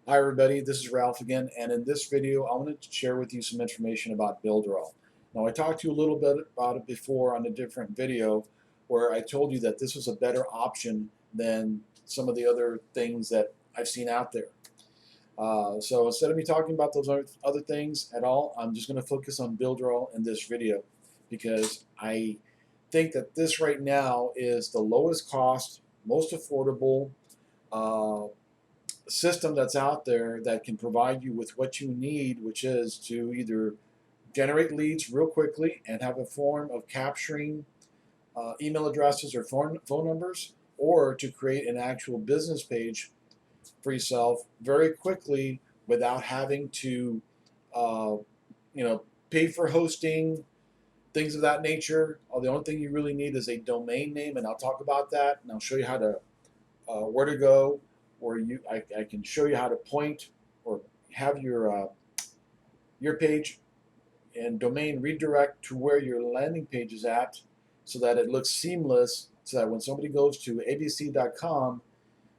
Hi everybody, this is Ralph again, and in this video I want to share with you some information about Builderall. Now I talked to you a little bit about it before on a different video where I told you that this was a better option than some of the other things that I've seen out there. So instead of me talking about those other things at all, I'm just going to focus on Builderall in this video because I think that this right now is the lowest cost, most affordable, uh, system that's out there that can provide you with what you need, which is to either generate leads real quickly and have a form of capturing email addresses or phone numbers, or to create an actual business page for yourself very quickly without having to, uh, pay for hosting, things of that nature. The only thing you really need is a domain name, and I'll talk about that, and I'll show you how to where to go, or I can show you how to point or have your page and domain redirect to where your landing page is at, so that it looks seamless. So that when somebody goes to abc.com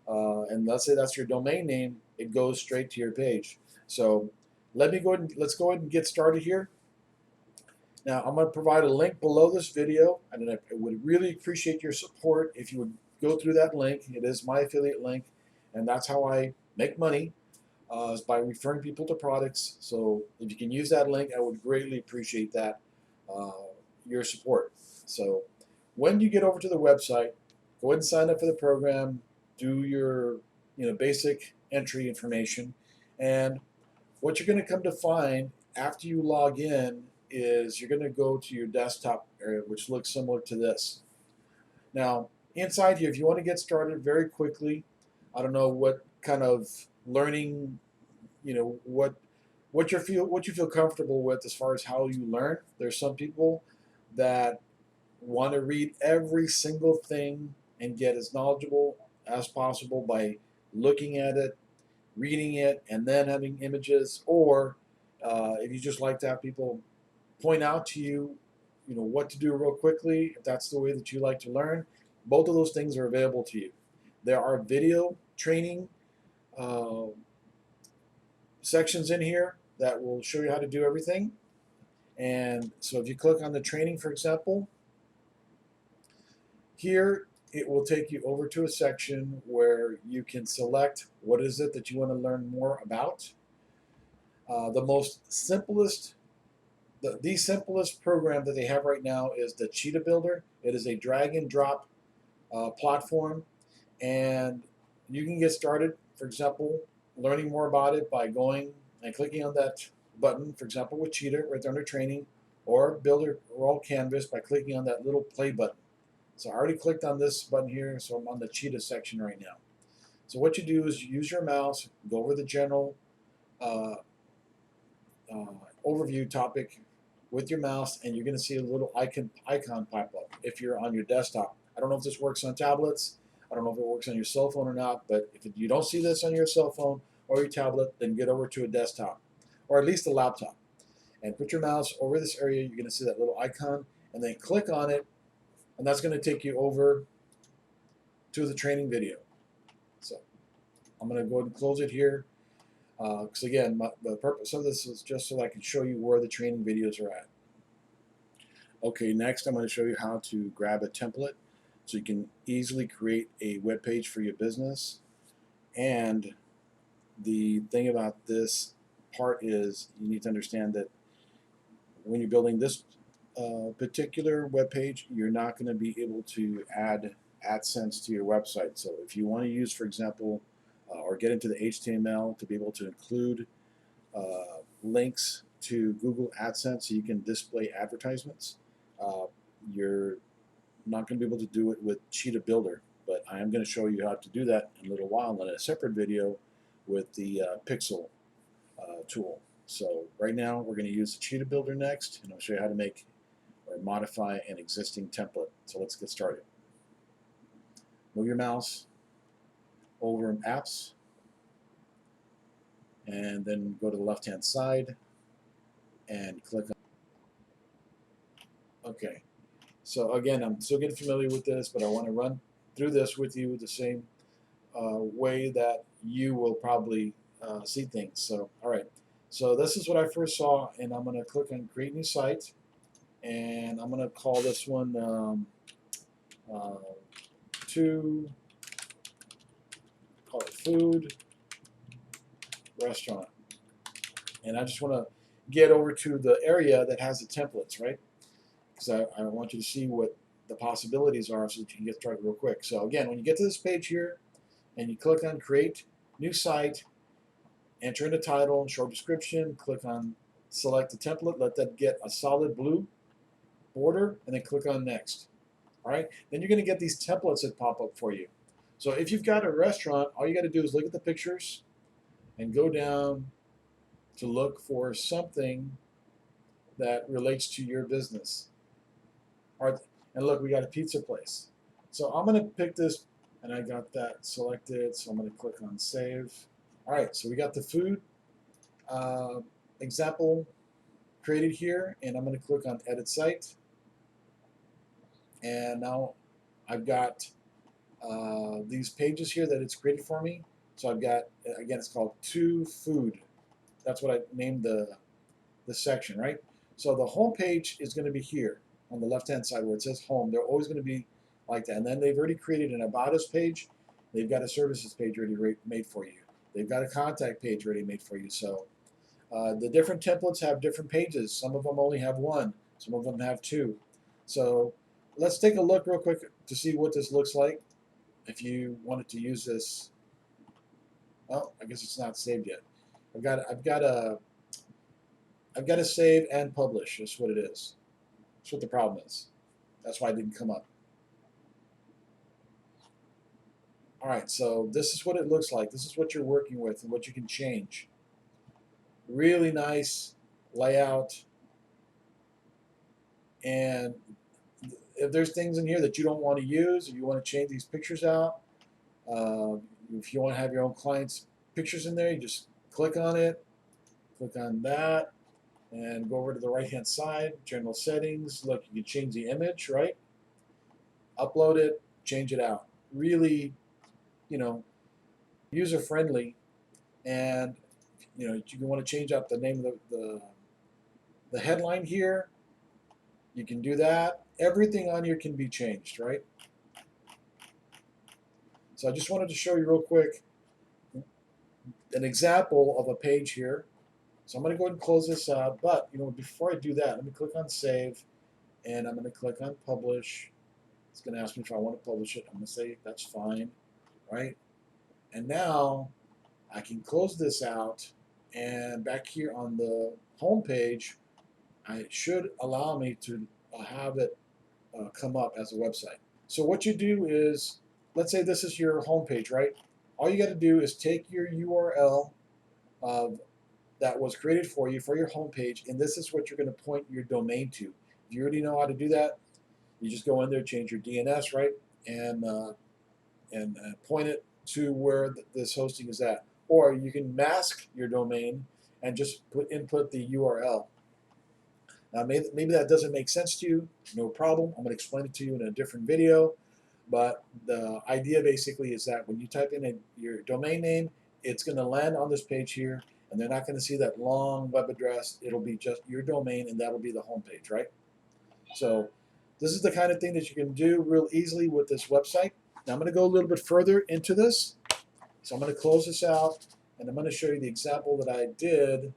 and let's say that's your domain name, it goes straight to your page. So let's go ahead and get started here. Now I'm going to provide a link below this video, and I would really appreciate your support if you would go through that link. It is my affiliate link, and that's how I make money, is by referring people to products. So if you can use that link, I would greatly appreciate that, uh, your support. So when you get over to the website, go ahead and sign up for the program, do your basic entry information, and what you're going to come to find after you log in is you're going to go to your desktop area, which looks similar to this. Now, inside here, if you want to get started very quickly, I don't know what kind of learning, what you feel comfortable with as far as how you learn. There's some people that want to read every single thing and get as knowledgeable as possible by looking at it, reading it, and then having images. Or if you just like to have people point out to you, what to do real quickly, if that's the way that you like to learn, both of those things are available to you. There are video training uh, sections in here that will show you how to do everything. And so if you click on the training, for example, here it will take you over to a section where you can select what is it that you want to learn more about. The most simplest the simplest program that they have right now is the Cheetah Builder. It is a drag and drop platform, and you can get started, for example, learning more about it by going and clicking on that button, for example, with Cheetah right there under training, or Builderall Canvas by clicking on that little play button. So I already clicked on this button here, so I'm on the Cheetah section right now. So what you do is you use your mouse, go over the general uh, overview topic with your mouse, and you're going to see a little icon pop up if you're on your desktop. I don't know if this works on tablets. I don't know if it works on your cell phone or not, but if you don't see this on your cell phone or your tablet, then get over to a desktop or at least a laptop and put your mouse over this area. You're going to see that little icon, and then click on it, and that's going to take you over to the training video. So I'm going to go ahead and close it here. Because again, the purpose of this is just so that I can show you where the training videos are at. Okay, next I'm going to show you how to grab a template so you can easily create a web page for your business. And the thing about this part is you need to understand that when you're building this particular web page, you're not going to be able to add AdSense to your website. So if you want to use, for example, or get into the HTML to be able to include links to Google AdSense so you can display advertisements, you're not going to be able to do it with Cheetah Builder, but I am going to show you how to do that in a little while in a separate video with the Pixel tool. So right now we're going to use the Cheetah Builder next, and I'll show you how to make or modify an existing template. So let's get started. Move your mouse over in Apps, and then go to the left hand side and click on. Okay, so again, I'm still getting familiar with this, but I want to run through this with you the same way that you will probably see things. So, all right. So this is what I first saw, and I'm going to click on Create New Site, and I'm going to call this one uh, to call it Food Restaurant. And I just want to get over to the area that has the templates, right? Because I want you to see what the possibilities are so that you can get started real quick. So again, when you get to this page here and you click on Create New Site, enter in the title and short description, click on Select the template, let that get a solid blue border, and then click on Next. All right, then you're going to get these templates that pop up for you. So if you've got a restaurant, all you got to do is look at the pictures and go down to look for something that relates to your business. All right, and look, we got a pizza place. So I'm going to pick this, and I got that selected, so I'm going to click on Save. All right, so we got the food example created here, and I'm going to click on Edit Site. And now I've got these pages here that it's created for me. So I've got, again, it's called To Food. That's what I named the section, right? So the home page is going to be here on the left-hand side where it says Home. They're always going to be like that. And then they've already created an About Us page. They've got a Services page already made for you. They've got a Contact page already made for you. So the different templates have different pages. Some of them only have one. Some of them have two. So let's take a look real quick to see what this looks like. If you wanted to use this, oh, I guess it's not saved yet. I've got to save and publish. That's what it is. That's what the problem is. That's why it didn't come up. All right, so this is what it looks like. This is what you're working with and what you can change. Really nice layout. And if there's things in here that you don't want to use, if you want to change these pictures out, if you want to have your own clients' pictures in there, you just click on it, click on that, and go over to the right-hand side, General Settings. Look, you can change the image, right? Upload it, change it out. Really, user-friendly, and you want to change out the name of the headline here. You can do that. Everything on here can be changed, right? So I just wanted to show you real quick an example of a page here. So I'm going to go ahead and close this out. But before I do that, let me click on Save, and I'm going to click on Publish. It's going to ask me if I want to publish it. I'm going to say that's fine, right? And now I can close this out, and back here on the home page, it should allow me to have it come up as a website. So what you do is, let's say this is your home page, right? All you got to do is take your URL that was created for you for your home page, and this is what you're going to point your domain to. If you already know how to do that, you just go in there, change your DNS, right, and point it to where this hosting is at. Or you can mask your domain and just input the URL. Now, maybe that doesn't make sense to you. No problem. I'm going to explain it to you in a different video. But the idea basically is that when you type in your domain name, it's going to land on this page here, and they're not going to see that long web address. It'll be just your domain, and that'll be the home page, right? So this is the kind of thing that you can do real easily with this website. Now I'm going to go a little bit further into this. So I'm going to close this out, and I'm going to show you the example that I did,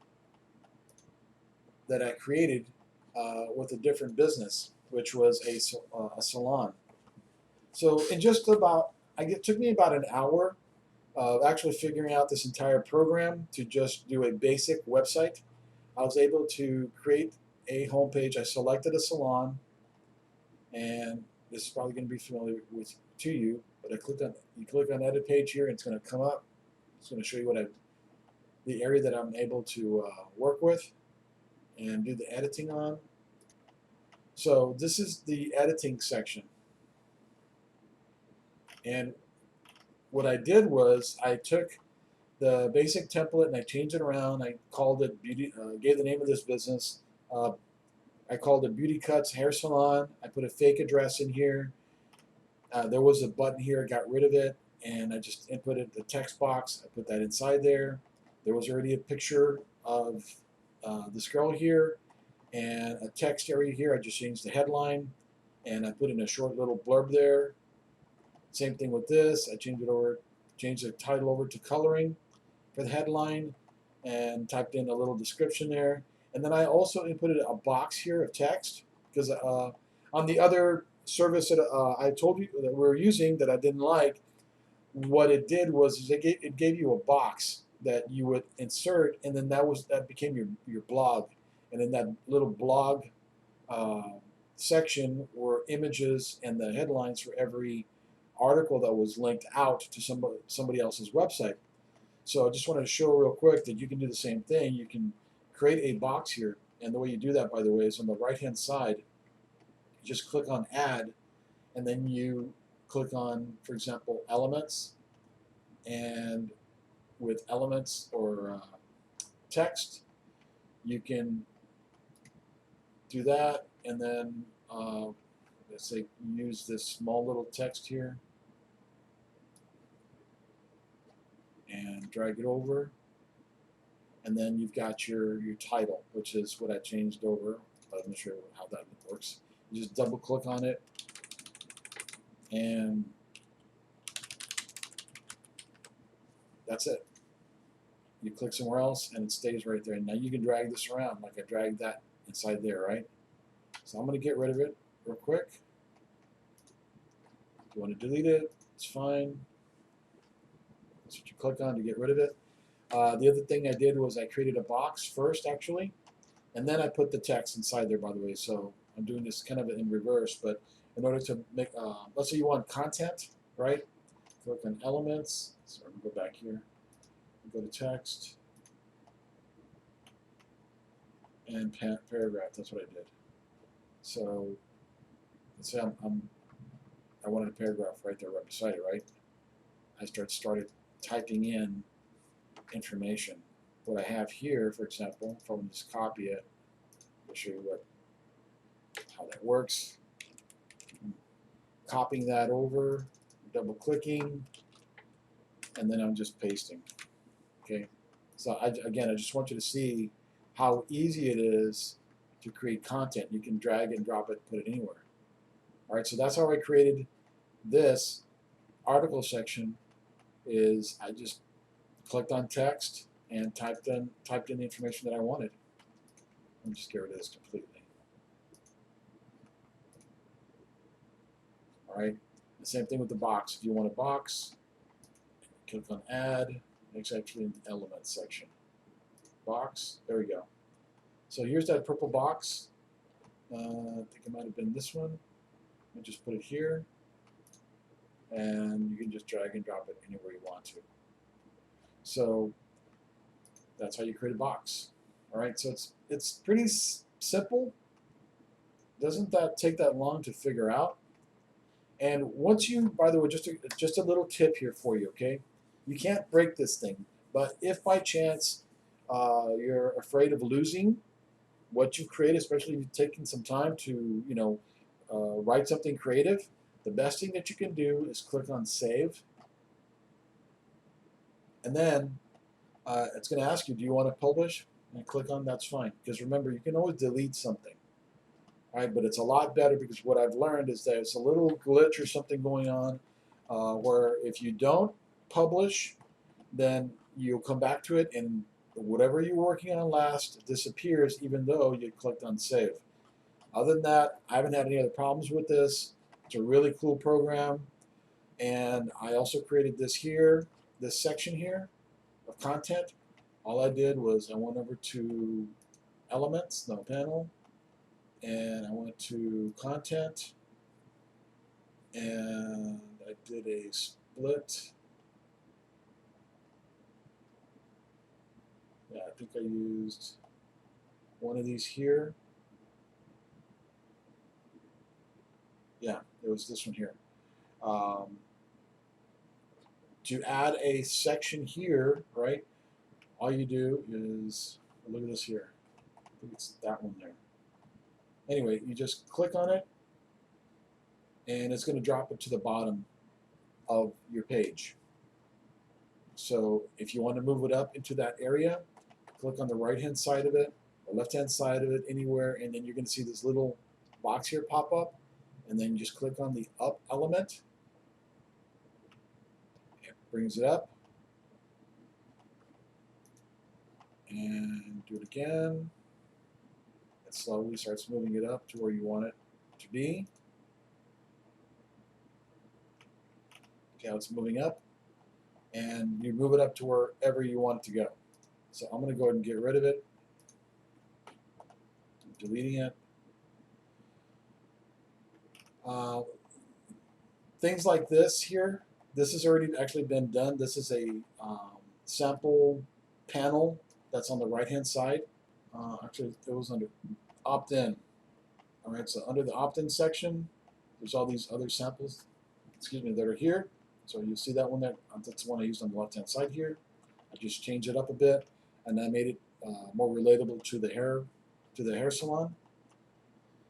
that I created with a different business, which was a salon. So in just about, it took me about an hour of actually figuring out this entire program to just do a basic website. I was able to create a homepage. I selected a salon, and this is probably going to be familiar to you, but you click on Edit Page here, and it's going to come up. It's going to show you the area that I'm able to work with and do the editing on. So this is the editing section. And what I did was I took the basic template and I changed it around. I called it Beauty, gave the name of this business. I called it Beauty Cuts Hair Salon. I put a fake address in here. There was a button here, I got rid of it, and I just inputted the text box. I put that inside there. There was already a picture of this girl here and a text area here. I just changed the headline and I put in a short little blurb there. Same thing with this. I changed the title over to coloring for the headline and typed in a little description there. And then I also inputted a box here of text because on the other service that I told you that we're using that I didn't like, what it did was it gave you a box that you would insert, and then that became your blog. And in that little blog section were images and the headlines for every article that was linked out to somebody else's website. So I just wanted to show real quick that you can do the same thing. You can create a box here, and the way you do that, by the way, is on the right-hand side. You just click on Add, and then you click on, for example, Elements, and with Elements or text, you can do that, and then let's say use this small little text here and drag it over, and then you've got your title, which is what I changed over. I'm not sure how that works. You just double click on it and that's it. You click somewhere else and it stays right there. And now you can drag this around like I dragged that inside there, right? So I'm going to get rid of it real quick. If you want to delete it, it's fine. That's what you click on to get rid of it. The other thing I did was I created a box first, actually, and then I put the text inside there, by the way. So I'm doing this kind of in reverse, but in order to make, let's say you want content, right? Click on Elements. So I'm going to go back here. Go to Text and Paragraph. That's what I did. So let's say I wanted a paragraph right there, right beside it, right? I started typing in information. What I have here, for example, if I want to just copy it, I'll show you how that works. Copying that over, double clicking, and then I'm just pasting. Okay, so again, I just want you to see how easy it is to create content. You can drag and drop it, put it anywhere. All right, so that's how I created this article section. Is I just clicked on text and typed in the information that I wanted. Let me just get rid of this completely. All right, the same thing with the box. If you want a box, click on Add. It's actually in the Elements section. Box, there we go. So here's that purple box. I think it might have been this one. I just put it here, and you can just drag and drop it anywhere you want to. So that's how you create a box. All right, so it's pretty simple. Doesn't that take that long to figure out? And once you, by the way, just a little tip here for you, okay? You can't break this thing, but if by chance you're afraid of losing what you've created, especially if you've taken some time to, write something creative, the best thing that you can do is click on Save, and then it's going to ask you, do you want to publish? And click on that's fine, because remember, you can always delete something. All right, but it's a lot better because what I've learned is there's a little glitch or something going on where if you don't publish, then you'll come back to it and whatever you were working on last disappears even though you clicked on Save. Other than that, I haven't had any other problems with this. It's a really cool program. And I also created this section here of content. All I did was I went over to Elements, no panel, and I went to Content, and I did a split. Yeah, I think I used one of these here. Yeah, it was this one here. To add a section here, right, all you do is, look at this here. I think it's that one there. Anyway, you just click on it, and it's going to drop it to the bottom of your page. So if you want to move it up into that area, click on the right-hand side of it, the left-hand side of it, anywhere, and then you're going to see this little box here pop up, and then you just click on the up element. It brings it up, and do it again. It slowly starts moving it up to where you want it to be. Okay, now it's moving up, and you move it up to wherever you want it to go. So I'm going to go ahead and get rid of it. I'm deleting it. Things like this here, this has already actually been done. This is a sample panel that's on the right-hand side. Actually, it was under opt-in. All right, so under the opt-in section, there's all these other samples, that are here. So you see that one there. That's the one I used on the left-hand side here. I just changed it up a bit, and I made it more relatable to the hair salon.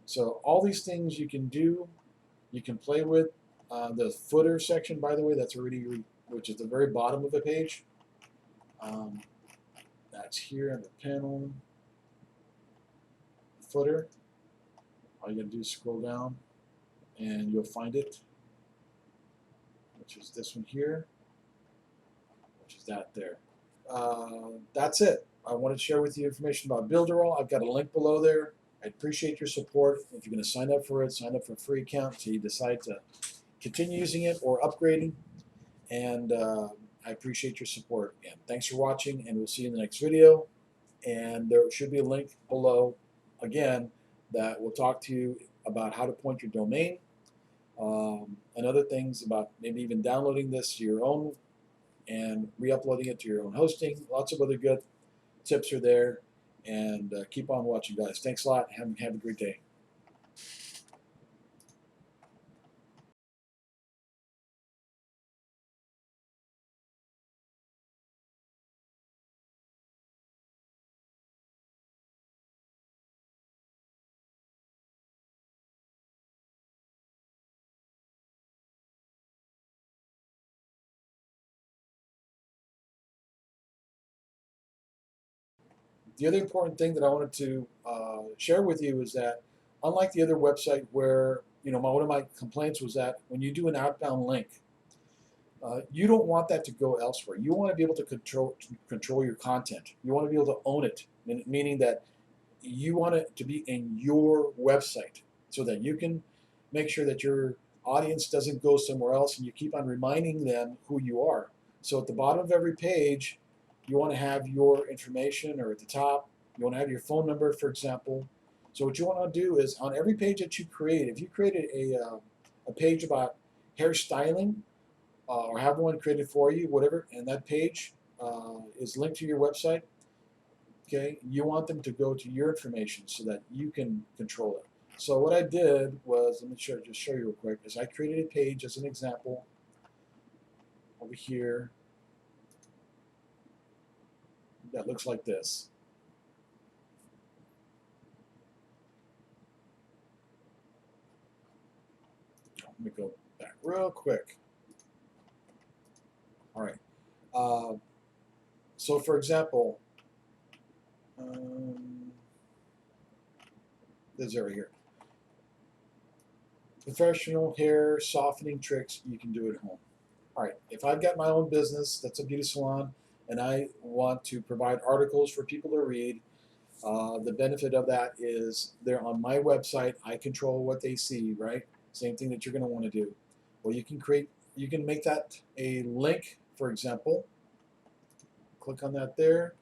So all these things you can do, you can play with. The footer section, by the way, that's already, which is the very bottom of the page. That's here in the panel. Footer. All you gotta do is scroll down, and you'll find it, which is this one here, which is that there. That's it. I wanted to share with you information about Builderall. I've got a link below there. I appreciate your support. If you're going to sign up for it, sign up for a free account until you decide to continue using it or upgrading. And I appreciate your support. Again, thanks for watching, and we'll see you in the next video. And there should be a link below, again, that will talk to you about how to point your domain and other things about maybe even downloading this to your own and re-uploading it to your own hosting. Lots of other good tips are there. And keep on watching, guys. Thanks a lot. Have a great day. The other important thing that I wanted to share with you is that, unlike the other website where, one of my complaints was that when you do an outbound link, you don't want that to go elsewhere. You want to be able to control your content. You want to be able to own it, meaning that you want it to be in your website so that you can make sure that your audience doesn't go somewhere else, and you keep on reminding them who you are. So at the bottom of every page, you want to have your information, or at the top, you want to have your phone number, for example. So what you want to do is, on every page that you create, if you created a page about hairstyling, or have one created for you, whatever, and that page is linked to your website, okay, you want them to go to your information so that you can control it. So what I did was, let me just show you real quick, is I created a page as an example over here that looks like this. Let me go back real quick. All right. So for example, this area here. Professional hair softening tricks you can do at home. All right, if I've got my own business that's a beauty salon, and I want to provide articles for people to read, the benefit of that is they're on my website. I control what they see, right? Same thing that you're going to want to do. Well, you can make that a link, for example. Click on that there,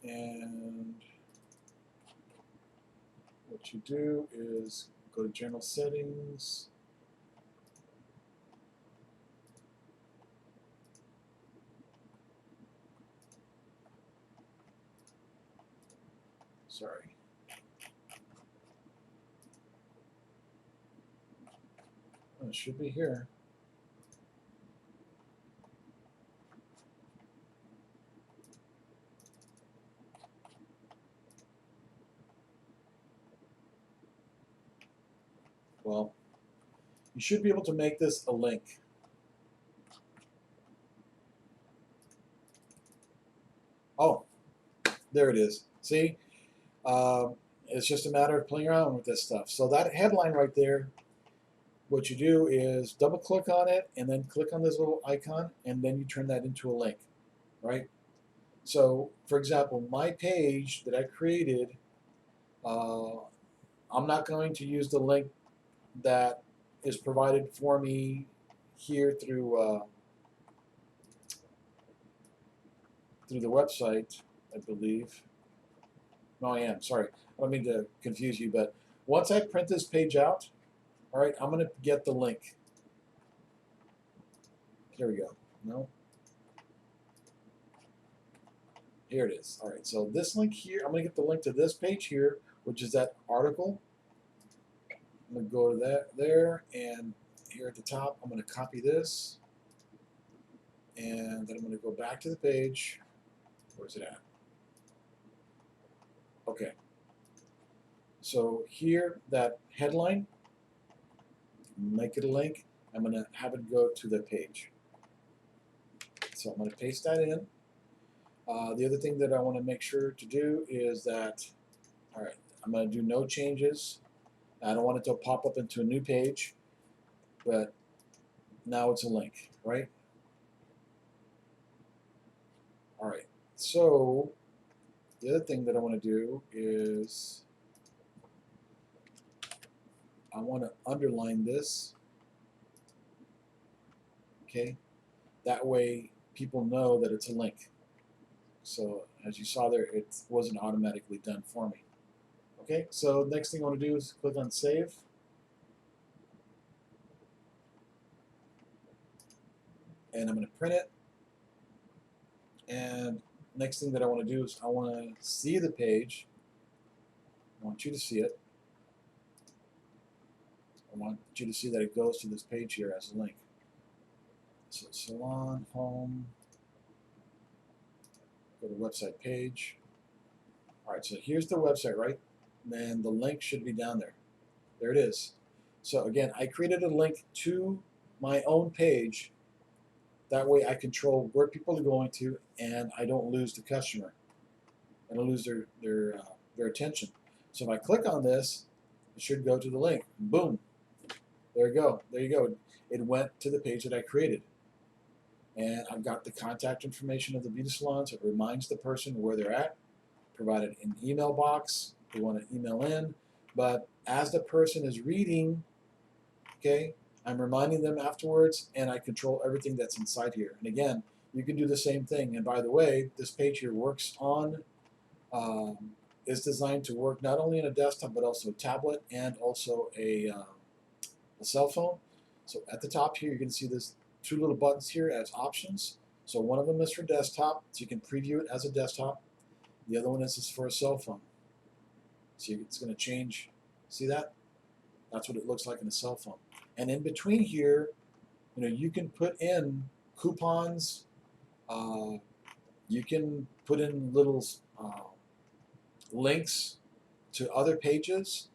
and what you do is go to General Settings. Sorry. Oh, it should be here. Well, you should be able to make this a link. Oh, there it is. See, it's just a matter of playing around with this stuff. So that headline right there, what you do is double click on it and then click on this little icon and then you turn that into a link, right? So, for example, my page that I created, uh, I'm not going to use the link that is provided for me here through the website, I believe. No, I am. Sorry. I don't mean to confuse you, but once I print this page out, all right, I'm going to get the link. Here we go. No. Here it is. All right, so this link here, I'm going to get the link to this page here, which is that article. I'm going to go to that there, and here at the top, I'm going to copy this, and then I'm going to go back to the page. Where's it at? Okay. So here, that headline, make it a link. I'm going to have it go to the page. So I'm going to paste that in. The other thing that I want to make sure to do is that, all right, I'm going to do no changes. I don't want it to pop up into a new page, but now it's a link, right? All right, so the other thing that I want to do is I want to underline this, okay? That way people know that it's a link. So as you saw there, it wasn't automatically done for me. Okay, so next thing I want to do is click on save. And I'm going to print it. And next thing that I want to do is I want to see the page. I want you to see it. I want you to see that it goes to this page here as a link. So salon, home, go to website page. All right, so here's the website, right? And the link should be down there. There it is. So again, I created a link to my own page. That way I control where people are going to and I don't lose the customer. I don't lose their attention. So if I click on this, it should go to the link. Boom. There you go. There you go. It went to the page that I created. And I've got the contact information of the beauty salons. It reminds the person where they're at. Provided an email box. They want to email in. But as the person is reading, okay, I'm reminding them afterwards, and I control everything that's inside here. And again, you can do the same thing. And by the way, this page here works on, is designed to work not only on a desktop, but also a tablet and also a cell phone. So at the top here, you're going to see this two little buttons here as options. So one of them is for desktop, so you can preview it as a desktop. The other one is for a cell phone. So it's going to change. See that? That's what it looks like in a cell phone. And in between here, you can put in coupons. You can put in little links to other pages.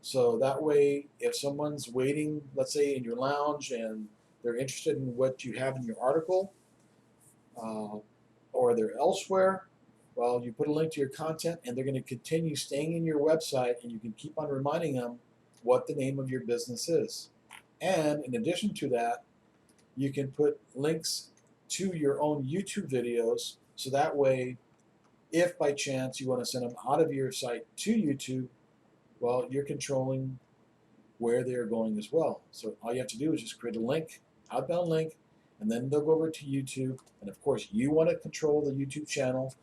So that way, if someone's waiting, let's say in your lounge, and they're interested in what you have in your article, or they're elsewhere, well, you put a link to your content, and they're going to continue staying in your website, and you can keep on reminding them what the name of your business is. And in addition to that, you can put links to your own YouTube videos, so that way, if by chance you want to send them out of your site to YouTube, well, you're controlling where they're going as well. So all you have to do is just create a link, outbound link, and then they'll go over to YouTube. And of course, you want to control the YouTube channel.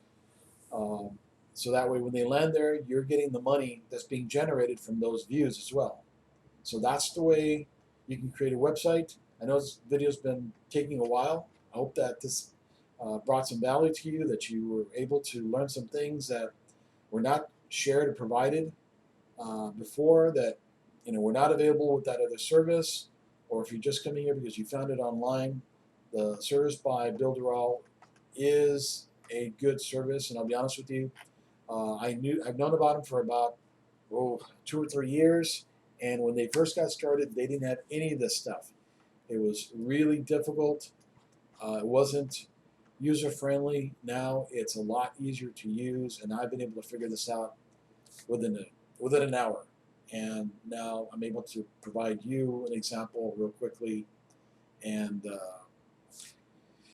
So that way when they land there, you're getting the money that's being generated from those views as well. So that's the way you can create a website. I know this video's been taking a while. I hope that this brought some value to you, that you were able to learn some things that were not shared or provided before, that were not available with that other service, or if you're just coming here because you found it online, the service by Builderall is a good service. And I'll be honest with you, I've known about them for about 2 or 3 years, and when they first got started, they didn't have any of this stuff. It was really difficult. It wasn't user-friendly. Now it's a lot easier to use, and I've been able to figure this out within an hour. And now I'm able to provide you an example real quickly, and